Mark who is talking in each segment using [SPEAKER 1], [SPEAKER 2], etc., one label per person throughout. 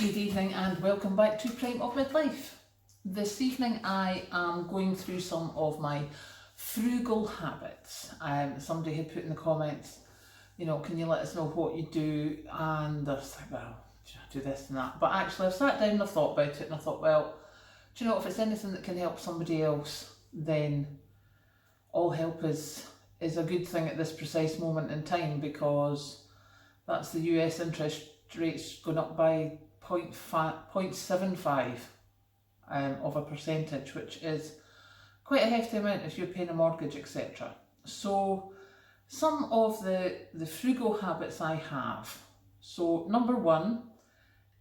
[SPEAKER 1] Good evening and welcome back to Prime of Midlife. This evening I am going through some of my frugal habits. Somebody had put in the comments, you know, can you let us know what you do? And I was like, well, I do this and that. But actually I've sat down and I've thought about it and I thought, well, do you know, if it's anything that can help somebody else, then all help is a good thing at this precise moment in time, because that's the US interest rates going up by 0.75 of a percentage, which is quite a hefty amount if you're paying a mortgage, etc. So some of the frugal habits I have. So number one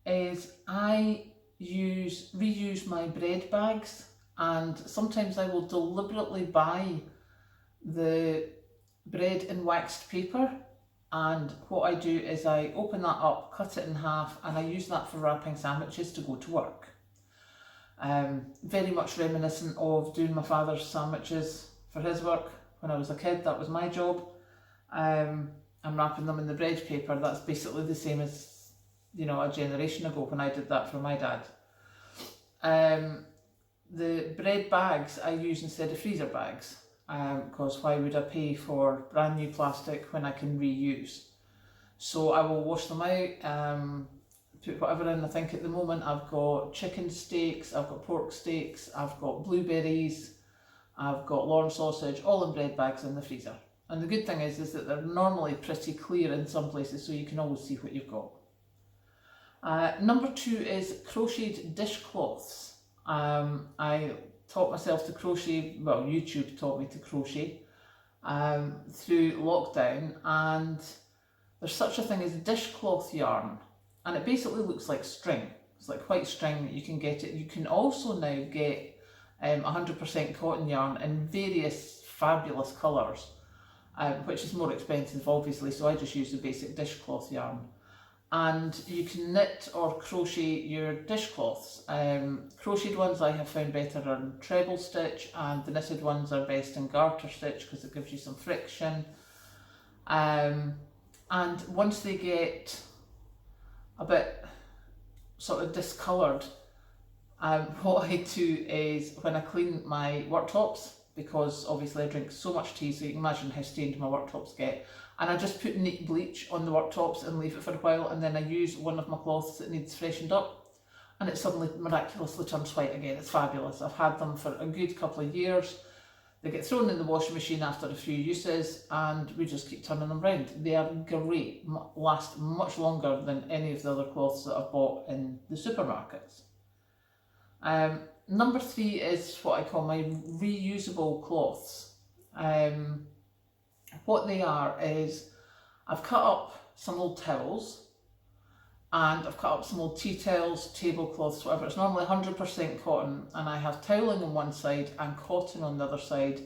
[SPEAKER 1] is I reuse my bread bags, and sometimes I will deliberately buy the bread in waxed paper. And what I do is I open that up, cut it in half, and I use that for wrapping sandwiches to go to work. Very much reminiscent of doing my father's sandwiches for his work when I was a kid. That was my job. I'm wrapping them in the bread paper. That's basically the same as, you know, a generation ago when I did that for my dad. The bread bags I use instead of freezer bags. Because why would I pay for brand new plastic when I can reuse? So I will wash them out, put whatever in. I think at the moment I've got chicken steaks, I've got pork steaks, I've got blueberries, I've got Lorne sausage, all in bread bags in the freezer. And the good thing is that they're normally pretty clear in some places, so you can always see what you've got. Number two is crocheted dishcloths. I taught myself to crochet, well, YouTube taught me to crochet through lockdown, and there's such a thing as dishcloth yarn, and it basically looks like string. It's like white string that you can get it. You can also now get 100% cotton yarn in various fabulous colours, which is more expensive obviously, so I just use the basic dishcloth yarn. And you can knit or crochet your dishcloths. Crocheted ones I have found better on treble stitch, and the knitted ones are best in garter stitch because it gives you some friction. And once they get a bit sort of discoloured, what I do is when I clean my worktops, because obviously I drink so much tea, so you can imagine how stained my worktops get, and I just put neat bleach on the worktops and leave it for a while, and then I use one of my cloths that needs freshened up, and it suddenly miraculously turns white again. It's fabulous. I've had them for a good couple of years. They get thrown in the washing machine after a few uses, and we just keep turning them round. They are great, last much longer than any of the other cloths that I've bought in the supermarkets. Number three is what I call my reusable cloths. What they are is I've cut up some old towels, and I've cut up some old tea towels, tablecloths, whatever. It's normally 100% cotton, and I have toweling on one side and cotton on the other side,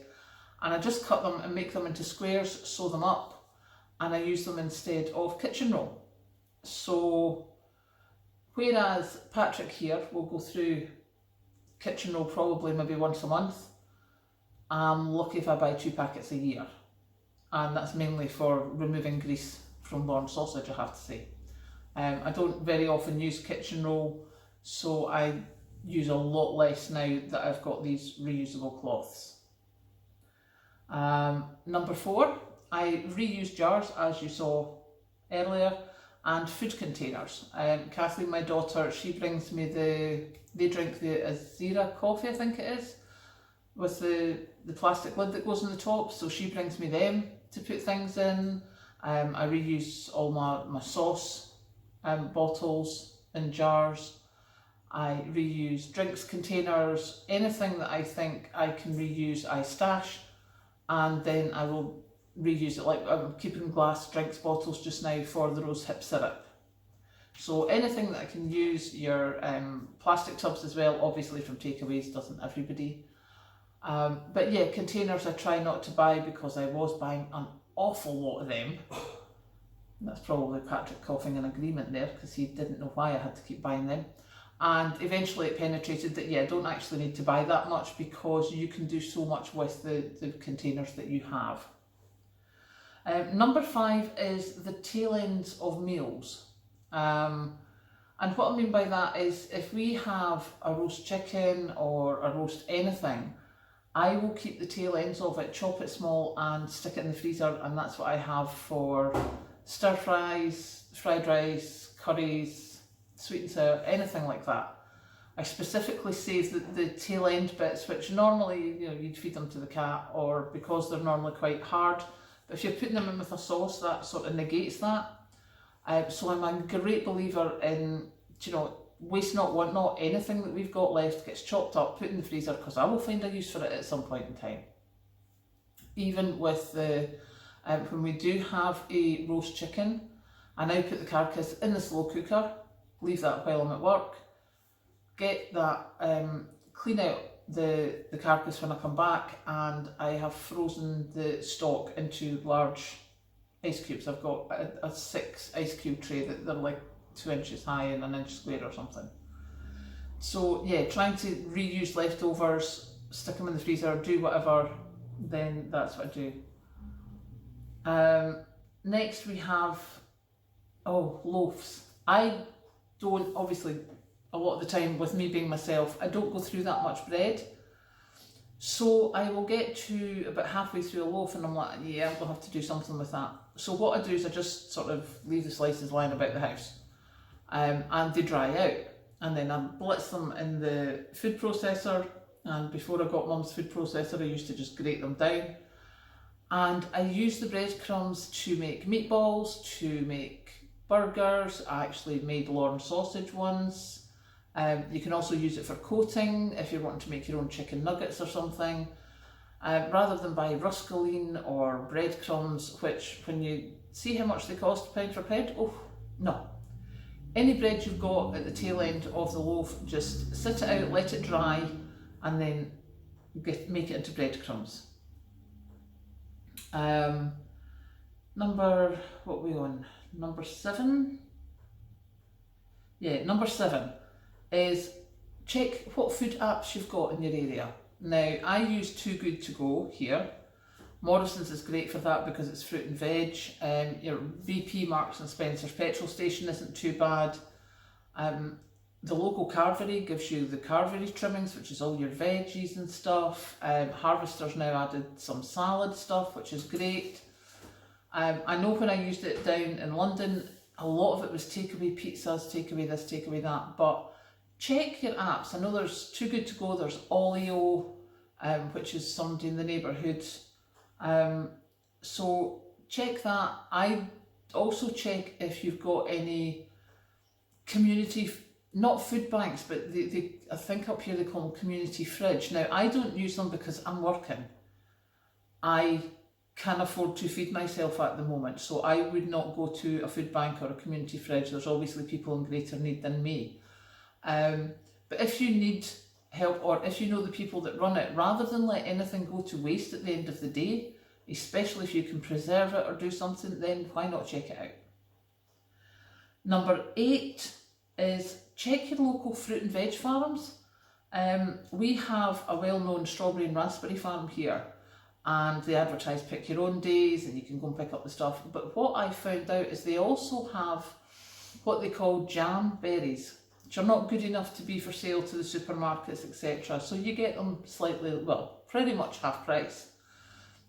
[SPEAKER 1] and I just cut them and make them into squares, sew them up, and I use them instead of kitchen roll. So whereas Patrick here will go through kitchen roll probably maybe once a month, I'm lucky if I buy 2 packets a year, and that's mainly for removing grease from Lorne sausage, I have to say. I don't very often use kitchen roll, so I use a lot less now that I've got these reusable cloths. Number four, I reuse jars, as you saw earlier, and food containers. Kathleen, my daughter, she brings me they drink the Azira coffee, I think it is, with the plastic lid that goes on the top, so she brings me them to put things in. I reuse all my sauce bottles and jars. I reuse drinks containers. Anything that I think I can reuse, I stash, and then I will reuse it. Like I'm keeping glass drinks bottles just now for the rose hip syrup. So anything that I can use. Your plastic tubs as well, obviously from takeaways, doesn't everybody? But yeah, containers I try not to buy because I was buying an awful lot of them. That's probably Patrick coughing in agreement there, because he didn't know why I had to keep buying them. And eventually it penetrated that, yeah, I don't actually need to buy that much, because you can do so much with the containers that you have. Number 5 is the tail ends of meals. And what I mean by that is if we have a roast chicken or a roast anything, I will keep the tail ends of it, chop it small and stick it in the freezer, and that's what I have for stir fries, fried rice, curries, sweet and sour, anything like that. I specifically save the tail end bits, which normally, you know, you'd feed them to the cat, or because they're normally quite hard. But if you're putting them in with a sauce, that sort of negates that. So I'm a great believer in, you know, waste not, want not. Anything that we've got left gets chopped up, put in the freezer, because I will find a use for it at some point in time. Even with the, when we do have a roast chicken, I now put the carcass in the slow cooker, leave that while I'm at work, get that, clean out the carcass when I come back, and I have frozen the stock into large ice cubes. I've got a 6 ice cube tray that they're like 2 inches high and 1 inch square or something. So yeah, trying to reuse leftovers, stick them in the freezer, do whatever, then that's what I do. Next we have, loaves. I don't, obviously, a lot of the time with me being myself, I don't go through that much bread. So I will get to about halfway through a loaf and I'm like, yeah, I'm going to have to do something with that. So what I do is I just sort of leave the slices lying about the house, and they dry out. And then I blitz them in the food processor, and before I got Mum's food processor I used to just grate them down. And I use the breadcrumbs to make meatballs, to make burgers. I actually made Lorne sausage ones. You can also use it for coating if you're wanting to make your own chicken nuggets or something. Rather than buy ruscaline or breadcrumbs, which when you see how much they cost pound for pound, oh no. Any bread you've got at the tail end of the loaf, just sit it out, let it dry, and then make it into breadcrumbs. Number 7? Yeah, number 7 is check what food apps you've got in your area. Now, I use Too Good To Go here. Morrison's is great for that because it's fruit and veg. Your BP Marks and Spencer's petrol station isn't too bad. The local carvery gives you the carvery trimmings, which is all your veggies and stuff. Harvester's now added some salad stuff, which is great. I know when I used it down in London, a lot of it was takeaway pizzas, takeaway this, takeaway that, but check your apps. I know there's Too Good To Go, there's Olio, which is somebody in the neighbourhood. So check that. I also check if you've got any community, not food banks, but I think up here they call them community fridge. Now, I don't use them because I'm working. I can afford to feed myself at the moment, so I would not go to a food bank or a community fridge. There's obviously people in greater need than me. But if you need help, or if you know the people that run it, rather than let anything go to waste at the end of the day, especially if you can preserve it or do something, then why not check it out? Number 8 is check your local fruit and veg farms. We have a well-known strawberry and raspberry farm here, and they advertise pick your own days and you can go and pick up the stuff. But what I found out is they also have what they call jam berries, which are not good enough to be for sale to the supermarkets, etc. So you get them slightly, well, pretty much half price.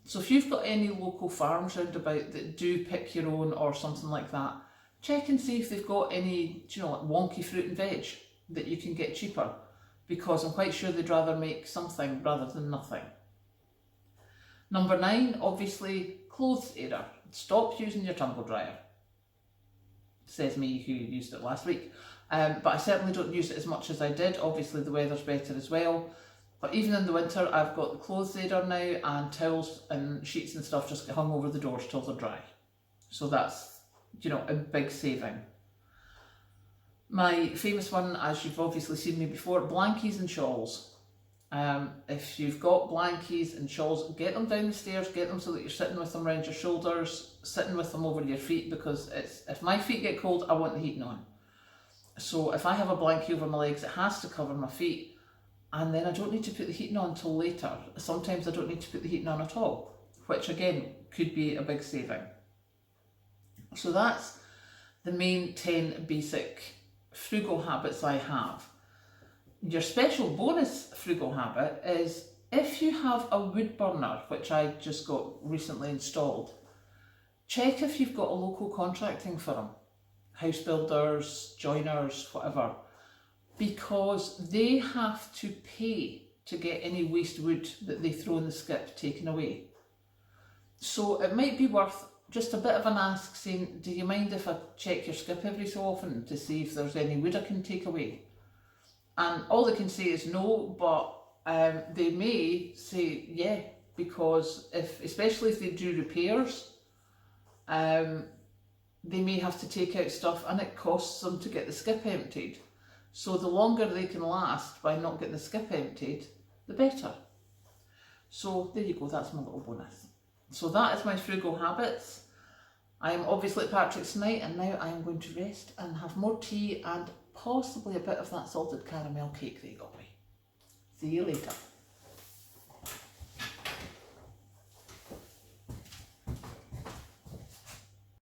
[SPEAKER 1] So if you've got any local farms round about that do pick your own or something like that, check and see if they've got any, like wonky fruit and veg that you can get cheaper, because I'm quite sure they'd rather make something rather than nothing. Number 9, obviously, clothes airer. Stop using your tumble dryer. Says me who used it last week. But I certainly don't use it as much as I did. Obviously the weather's better as well. But even in the winter, I've got the clothes airer now, and towels and sheets and stuff just get hung over the doors till they're dry. So that's, a big saving. My famous one, as you've obviously seen me before, Blankies and Shawls. If you've got Blankies and Shawls, get them down the stairs, get them so that you're sitting with them around your shoulders, sitting with them over your feet, because if my feet get cold, I want the heating on. So if I have a blankie over my legs, it has to cover my feet, and then I don't need to put the heating on until later. Sometimes I don't need to put the heating on at all, which again could be a big saving. So that's the main 10 basic frugal habits I have. Your special bonus frugal habit is if you have a wood burner, which I just got recently installed, check if you've got a local contracting firm, house builders, joiners, whatever, because they have to pay to get any waste wood that they throw in the skip taken away. So it might be worth just a bit of an ask saying, do you mind if I check your skip every so often to see if there's any wood I can take away? And all they can say is no, but they may say yeah, because especially if they do repairs, they may have to take out stuff and it costs them to get the skip emptied. So the longer they can last by not getting the skip emptied, the better. So there you go, that's my little bonus. So that is my frugal habits. I am obviously at Patrick's tonight, and now I am going to rest and have more tea and possibly a bit of that salted caramel cake that he got me. See you later.